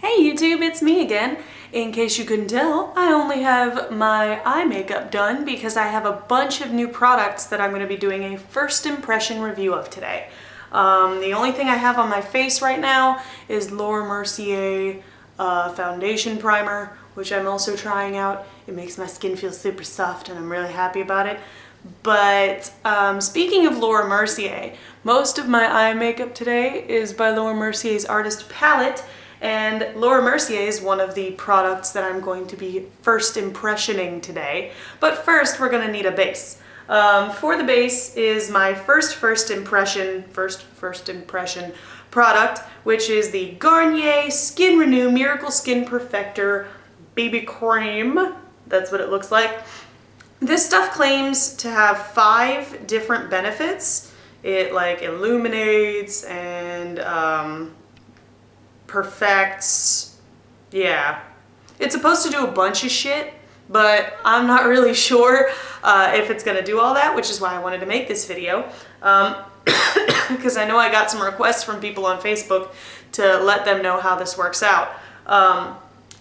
Hey YouTube, it's me again. In case you couldn't tell, I only have my eye makeup done because I have a bunch of new products that I'm going to be doing a first impression review of today. The only thing I have on my face right now is Laura Mercier foundation primer, which I'm also trying out. It makes my skin feel super soft and I'm really happy about it. But speaking of Laura Mercier, most of my eye makeup today is by Laura Mercier's Artist Palette, and Laura Mercier is one of the products that I'm going to be first impressioning today. But first we're gonna need a base. For the base is my first impression product, which is the Garnier Skin Renew Miracle Skin Perfector BB Cream. That's what it looks like. This stuff claims to have 5 different benefits. It like illuminates and perfects. Yeah. It's supposed to do a bunch of shit, but I'm not really sure if it's gonna do all that, which is why I wanted to make this video. Because I know I got some requests from people on Facebook to let them know how this works out. I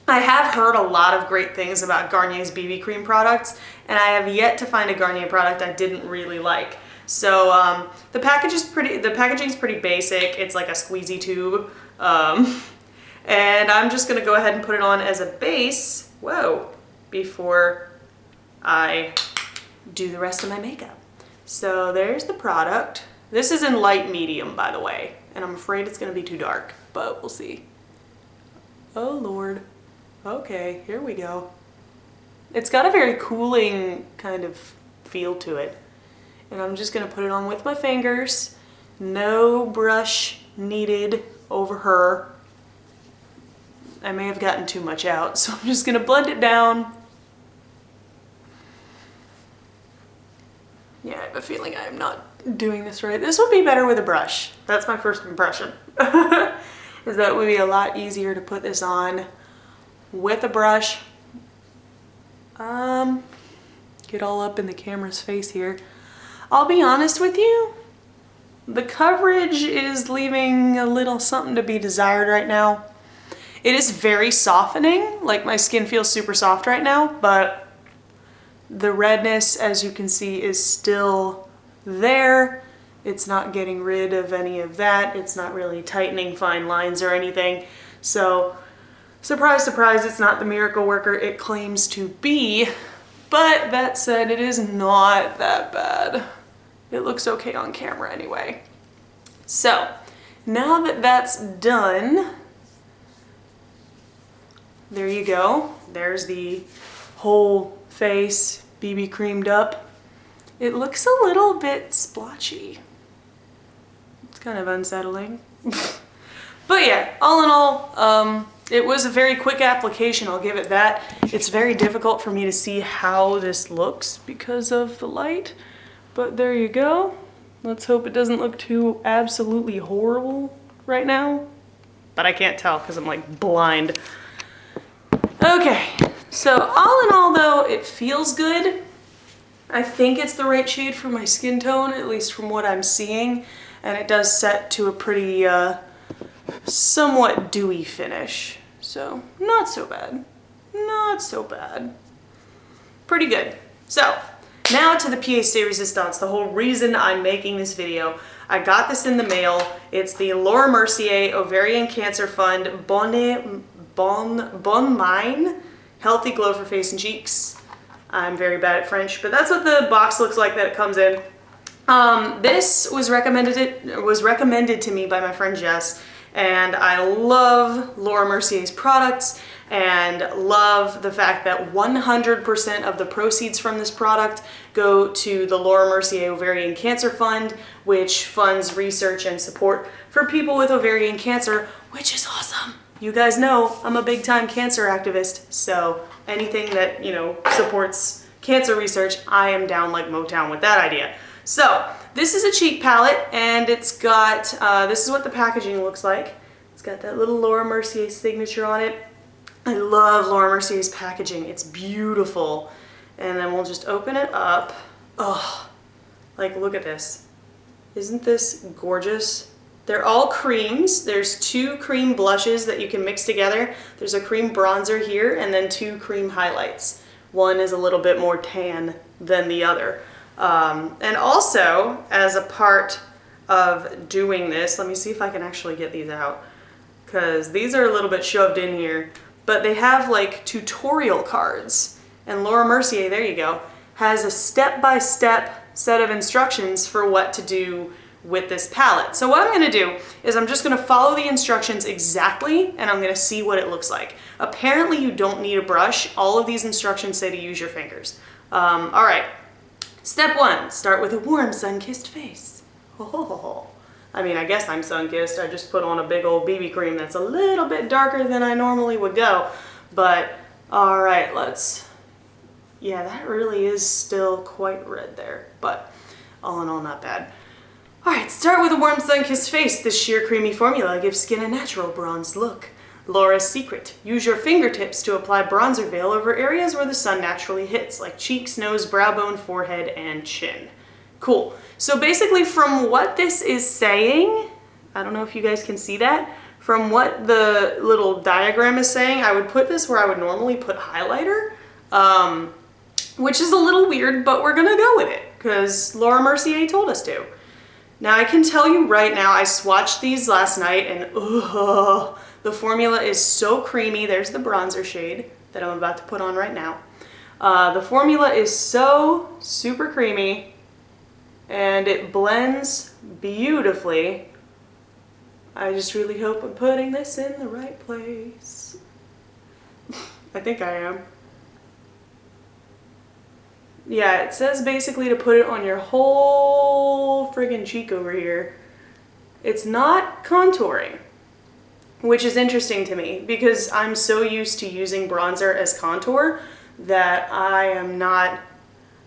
have heard a lot of great things about Garnier's BB cream products, and I have yet to find a Garnier product I didn't really like. So the packaging's pretty basic. It's like a squeezy tube. And I'm just gonna go ahead and put it on as a base, before I do the rest of my makeup. So there's the product. This is in light medium, by the way, and I'm afraid it's gonna be too dark, but we'll see. Oh Lord. Okay, here we go. It's got a very cooling kind of feel to it. And I'm just gonna put it on with my fingers. No brush needed over her. I may have gotten too much out, so I'm just gonna blend it down. Yeah, I have a feeling I am not doing this right. This would be better with a brush. That's my first impression. Is that it would be a lot easier to put this on with a brush. Get all up in the camera's face here. I'll be honest with you, the coverage is leaving a little something to be desired right now. It is very softening, like my skin feels super soft right now, but the redness, as you can see, is still there. It's not getting rid of any of that. It's not really tightening fine lines or anything. So, surprise, surprise, it's not the miracle worker it claims to be. But that said, it is not that bad. It looks okay on camera anyway. So, now that that's done, there you go. There's the whole face BB creamed up. It looks a little bit splotchy. It's kind of unsettling. But yeah, all in all, it was a very quick application, I'll give it that. It's very difficult for me to see how this looks because of the light, but there you go. Let's hope it doesn't look too absolutely horrible right now. But I can't tell because I'm like blind. Okay, so all in all though, it feels good. I think it's the right shade for my skin tone, at least from what I'm seeing, and it does set to a pretty somewhat dewy finish. So not so bad, not so bad. Pretty good. So now to the pièce de résistance, the whole reason I'm making this video. I got this in the mail. It's the Laura Mercier Ovarian Cancer Fund Bon Mine Healthy Glow for Face and Cheeks. I'm very bad at French, but that's what the box looks like that it comes in. This was recommended to me by my friend Jess, and I love Laura Mercier's products and love the fact that 100% of the proceeds from this product go to the Laura Mercier Ovarian Cancer Fund, which funds research and support for people with ovarian cancer, which is awesome. You guys know I'm a big time cancer activist, so anything that, you know, supports cancer research, I am down like Motown with that idea. So this is a cheek palette, and it's got, this is what the packaging looks like. It's got that little Laura Mercier signature on it. I love Laura Mercier's packaging. It's beautiful. And then we'll just open it up. Oh, like look at this. Isn't this gorgeous? They're all creams. There's 2 cream blushes that you can mix together. There's a cream bronzer here and then 2 cream highlights. One is a little bit more tan than the other. And also, as a part of doing this, let me see if I can actually get these out, because these are a little bit shoved in here, but they have like tutorial cards. And Laura Mercier, there you go, has a step-by-step set of instructions for what to do with this palette. So what I'm gonna do is I'm just gonna follow the instructions exactly, and I'm gonna see what it looks like. Apparently you don't need a brush. All of these instructions say to use your fingers. All right, step 1, start with a warm sun-kissed face. Oh, I mean, I guess I'm sun-kissed. I just put on a big old BB cream that's a little bit darker than I normally would go, but all right, yeah, that really is still quite red there, but all in all, not bad. All right, start with a warm sun-kissed face. This sheer creamy formula gives skin a natural bronzed look. Laura's secret: use your fingertips to apply bronzer veil over areas where the sun naturally hits, like cheeks, nose, brow bone, forehead, and chin. Cool. So basically from what this is saying, I don't know if you guys can see that, from what the little diagram is saying, I would put this where I would normally put highlighter, which is a little weird, but we're gonna go with it because Laura Mercier told us to. Now I can tell you right now, I swatched these last night and the formula is so creamy. There's the bronzer shade that I'm about to put on right now. The formula is so super creamy and it blends beautifully. I just really hope I'm putting this in the right place. I think I am. Yeah, it says basically to put it on your whole friggin' cheek over here. It's not contouring, which is interesting to me because I'm so used to using bronzer as contour that I am not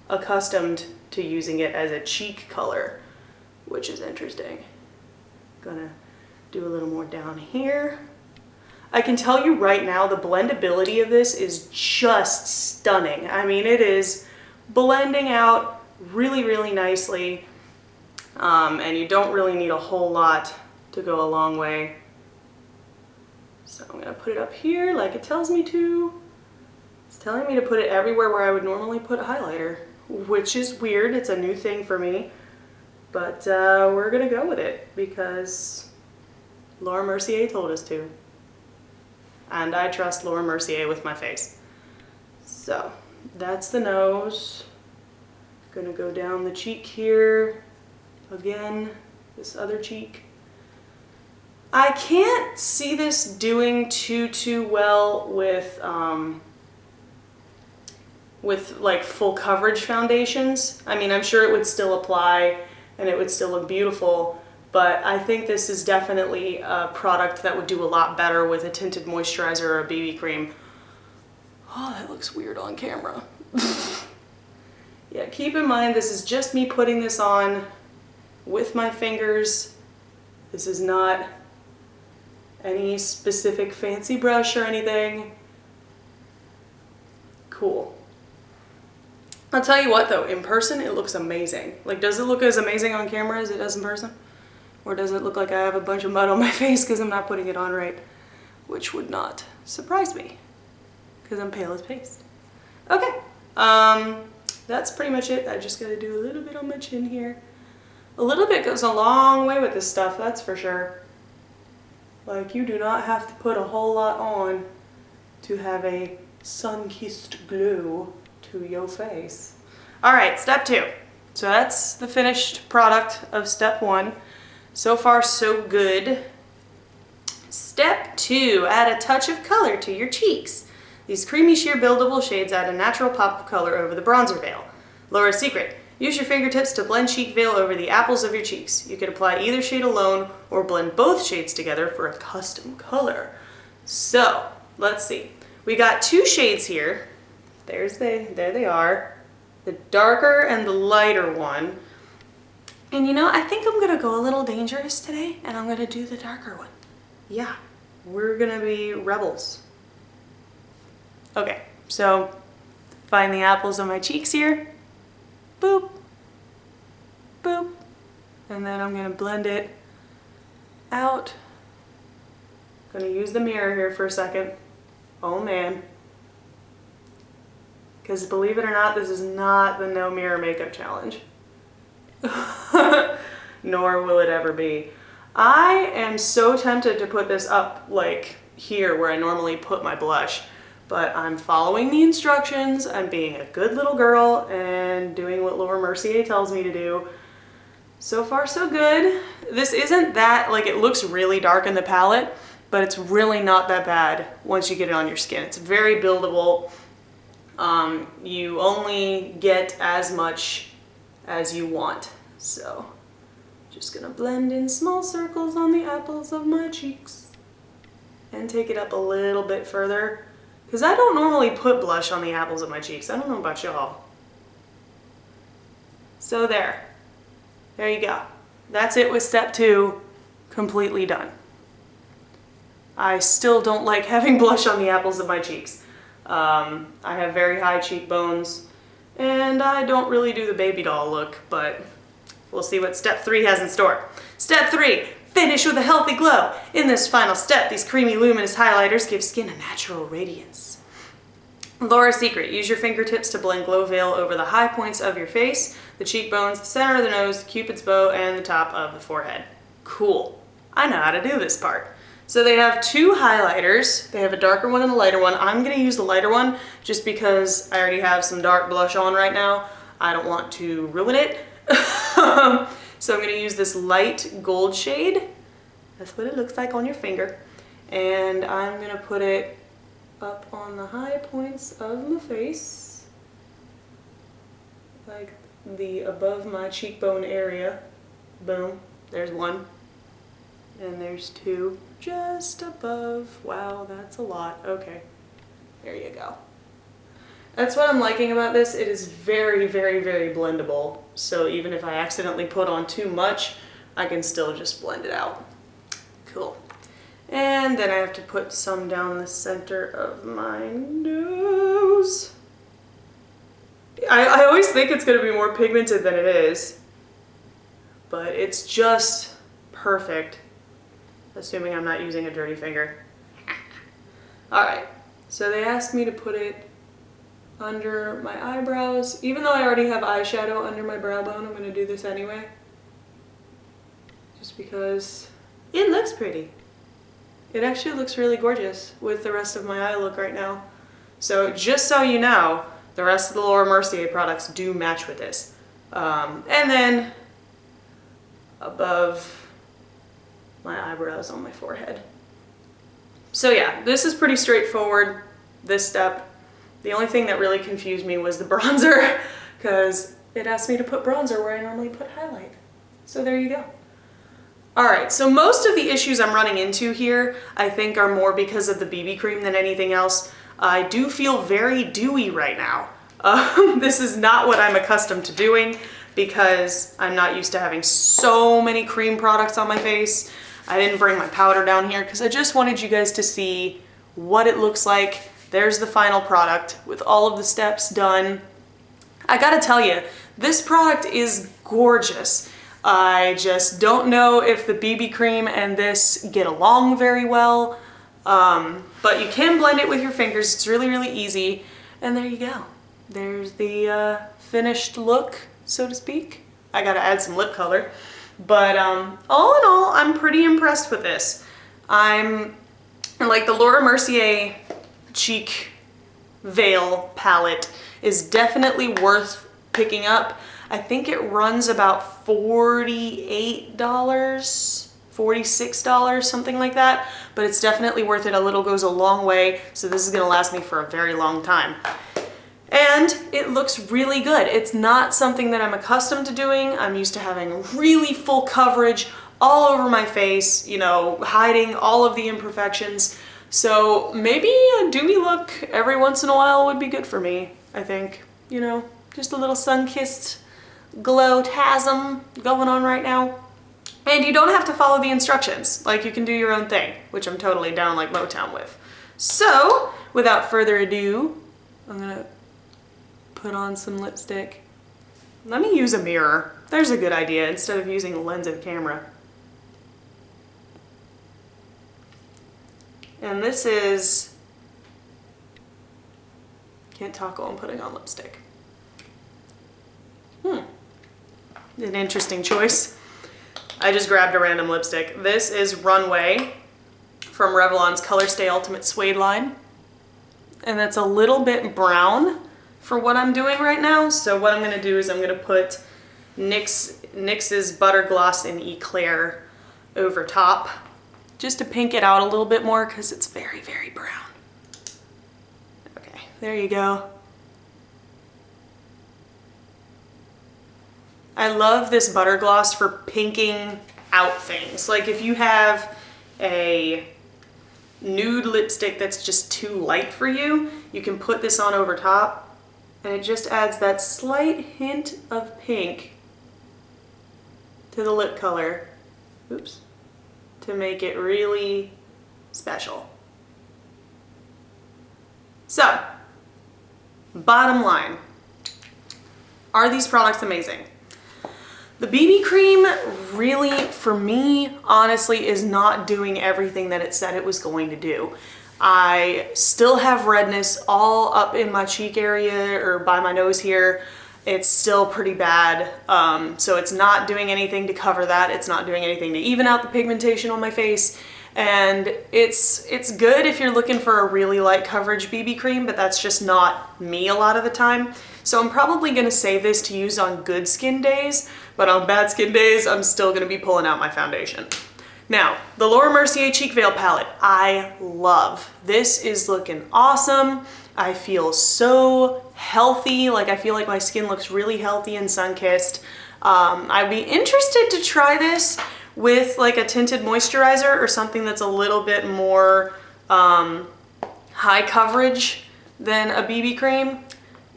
accustomed to using it as a cheek color, which is interesting. Gonna do a little more down here. I can tell you right now, the blendability of this is just stunning. I mean, it is blending out really, really nicely, and you don't really need a whole lot to go a long way. So I'm gonna put it up here like it tells me to. It's telling me to put it everywhere where I would normally put a highlighter, which is weird. It's a new thing for me, but we're gonna go with it because Laura Mercier told us to. And I trust Laura Mercier with my face. So that's the nose. Gonna go down the cheek here. Again, this other cheek. I can't see this doing too well with like full coverage foundations. I mean, I'm sure it would still apply and it would still look beautiful, but I think this is definitely a product that would do a lot better with a tinted moisturizer or a BB cream. Oh, that looks weird on camera. Yeah, keep in mind this is just me putting this on with my fingers. This is not any specific fancy brush or anything. Cool. I'll tell you what though, in person it looks amazing. Like, does it look as amazing on camera as it does in person? Or does it look like I have a bunch of mud on my face because I'm not putting it on right? Which would not surprise me because I'm pale as paste. Okay, that's pretty much it. I just gotta do a little bit on my chin here. A little bit goes a long way with this stuff, that's for sure. Like, you do not have to put a whole lot on to have a sun-kissed glow to your face. All right, step 2. So that's the finished product of step 1. So far, so good. Step 2, add a touch of color to your cheeks. These creamy sheer buildable shades add a natural pop of color over the bronzer veil. Laura's secret: use your fingertips to blend cheek veil over the apples of your cheeks. You could apply either shade alone or blend both shades together for a custom color. So, let's see. We got 2 shades here. There they are. The darker and the lighter one. And you know, I think I'm gonna go a little dangerous today and I'm gonna do the darker one. Yeah, we're gonna be rebels. Okay, so find the apples on my cheeks here. Boop, boop. And then I'm gonna blend it out. Gonna use the mirror here for a second. Oh man. Because believe it or not, this is not the no mirror makeup challenge. Nor will it ever be. I am so tempted to put this up like here where I normally put my blush, but I'm following the instructions. I'm being a good little girl and doing what Laura Mercier tells me to do. So far so good. This isn't that, like, it looks really dark in the palette, but it's really not that bad once you get it on your skin. It's very buildable. You only get as much as you want. So just gonna blend in small circles on the apples of my cheeks and take it up a little bit further, because I don't normally put blush on the apples of my cheeks. I don't know about y'all. So there you go. That's it with step 2, completely done. I still don't like having blush on the apples of my cheeks. I have very high cheekbones and I don't really do the baby doll look, but we'll see what step 3 has in store. Step 3, finish with a healthy glow. In this final step, these creamy luminous highlighters give skin a natural radiance. Laura's secret, use your fingertips to blend Glow Veil over the high points of your face, the cheekbones, the center of the nose, the cupid's bow, and the top of the forehead. Cool. I know how to do this part. So they have 2 highlighters. They have a darker one and a lighter one. I'm gonna use the lighter one just because I already have some dark blush on right now. I don't want to ruin it. So I'm gonna use this light gold shade. That's what it looks like on your finger. And I'm gonna put it up on the high points of my face, like the above my cheekbone area. Boom, there's 1. And there's 2 just above. Wow, that's a lot. Okay, there you go. That's what I'm liking about this. It is very, very, very blendable. So even if I accidentally put on too much, I can still just blend it out. Cool. And then I have to put some down the center of my nose. I always think it's gonna be more pigmented than it is, but it's just perfect, assuming I'm not using a dirty finger. All right, so they asked me to put it under my eyebrows. Even though I already have eyeshadow under my brow bone, I'm gonna do this anyway, just because it looks pretty. It actually looks really gorgeous with the rest of my eye look right now. So just so you know, the rest of the Laura Mercier products do match with this. And then above my eyebrows on my forehead. So yeah, this is pretty straightforward, this step. The only thing that really confused me was the bronzer, because it asked me to put bronzer where I normally put highlight. So there you go. Alright, so most of the issues I'm running into here, I think, are more because of the BB cream than anything else. I do feel very dewy right now. This is not what I'm accustomed to doing because I'm not used to having so many cream products on my face. I didn't bring my powder down here because I just wanted you guys to see what it looks like. There's the final product with all of the steps done. I gotta tell you, this product is gorgeous. I just don't know if the BB cream and this get along very well, but you can blend it with your fingers. It's really, really easy. And there you go. There's the finished look, so to speak. I gotta add some lip color. But all in all, I'm pretty impressed with this. I'm like the Laura Mercier Cheek Veil palette is definitely worth picking up. I think it runs about $48, $46, something like that, but it's definitely worth it. A little goes a long way, so this is gonna last me for a very long time. And it looks really good. It's not something that I'm accustomed to doing. I'm used to having really full coverage all over my face, you know, hiding all of the imperfections. So maybe a dewy look every once in a while would be good for me, I think. You know, just a little sun-kissed glow-tasm going on right now. And you don't have to follow the instructions. Like, you can do your own thing, which I'm totally down like Motown with. So, without further ado, I'm gonna put on some lipstick. Let me use a mirror. There's a good idea instead of using a lens and camera. And this is, can't talk while I'm putting on lipstick. An interesting choice. I just grabbed a random lipstick. This is Runway from Revlon's Color Stay Ultimate Suede line. And that's a little bit brown for what I'm doing right now. So what I'm gonna do is I'm gonna put NYX's Butter Gloss in Eclair over top, just to pink it out a little bit more because it's very, very brown. Okay, there you go. I love this butter gloss for pinking out things. Like if you have a nude lipstick that's just too light for you, you can put this on over top and it just adds that slight hint of pink to the lip color, oops, to make it really special. So, bottom line, are these products amazing? The BB cream really, for me, honestly, is not doing everything that it said it was going to do. I still have redness all up in my cheek area or by my nose here. It's still pretty bad. So it's not doing anything to cover that. It's not doing anything to even out the pigmentation on my face. And it's good if you're looking for a really light coverage BB cream, but that's just not me a lot of the time. So I'm probably gonna save this to use on good skin days, but on bad skin days, I'm still gonna be pulling out my foundation. Now, the Laura Mercier Cheek Veil Palette, I love. This is looking awesome. I feel so healthy, like I feel like my skin looks really healthy and sun-kissed. I'd be interested to try this with like a tinted moisturizer or something that's a little bit more high coverage than a BB cream,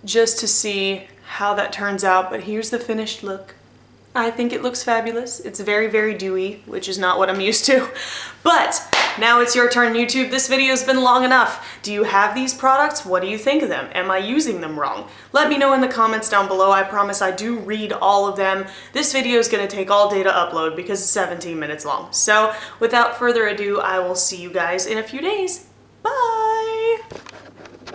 just to see how that turns out. But here's the finished look. I think it looks fabulous. It's very, very dewy, which is not what I'm used to. But now it's your turn, YouTube. This video's been long enough. Do you have these products? What do you think of them? Am I using them wrong? Let me know in the comments down below. I promise I do read all of them. This video is gonna take all day to upload because it's 17 minutes long. So without further ado, I will see you guys in a few days. Bye.